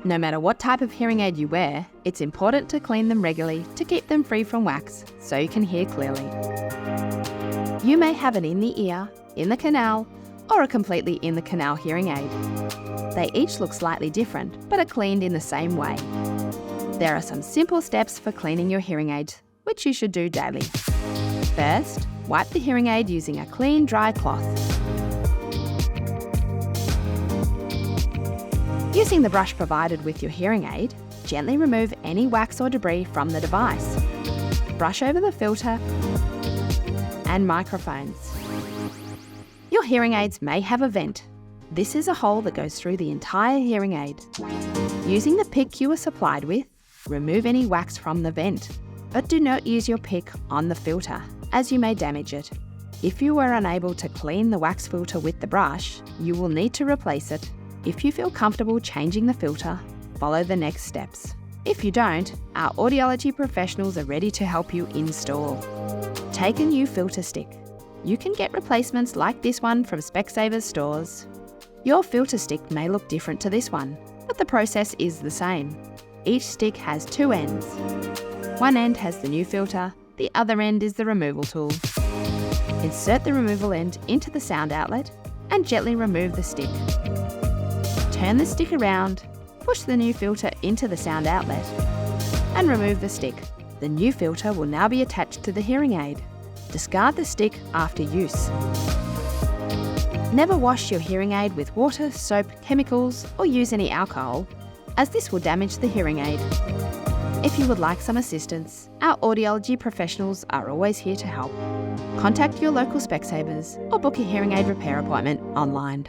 No matter what type of hearing aid you wear, it's important to clean them regularly to keep them free from wax so you can hear clearly. You may have an in-the-ear, in-the-canal, or a completely in-the-canal hearing aid. They each look slightly different, but are cleaned in the same way. There are some simple steps for cleaning your hearing aid, which you should do daily. First, wipe the hearing aid using a clean, dry cloth. Using the brush provided with your hearing aid, gently remove any wax or debris from the device. Brush over the filter and microphones. Your hearing aids may have a vent. This is a hole that goes through the entire hearing aid. Using the pick you were supplied with, remove any wax from the vent, but do not use your pick on the filter, as you may damage it. If you were unable to clean the wax filter with the brush, you will need to replace it. If you feel comfortable changing the filter, follow the next steps. If you don't, our audiology professionals are ready to help you install. Take a new filter stick. You can get replacements like this one from Specsavers stores. Your filter stick may look different to this one, but the process is the same. Each stick has two ends. One end has the new filter, the other end is the removal tool. Insert the removal end into the sound outlet and gently remove the stick. Turn the stick around, push the new filter into the sound outlet, and remove the stick. The new filter will now be attached to the hearing aid. Discard the stick after use. Never wash your hearing aid with water, soap, chemicals, or use any alcohol, as this will damage the hearing aid. If you would like some assistance, our audiology professionals are always here to help. Contact your local Specsavers or book a hearing aid repair appointment online.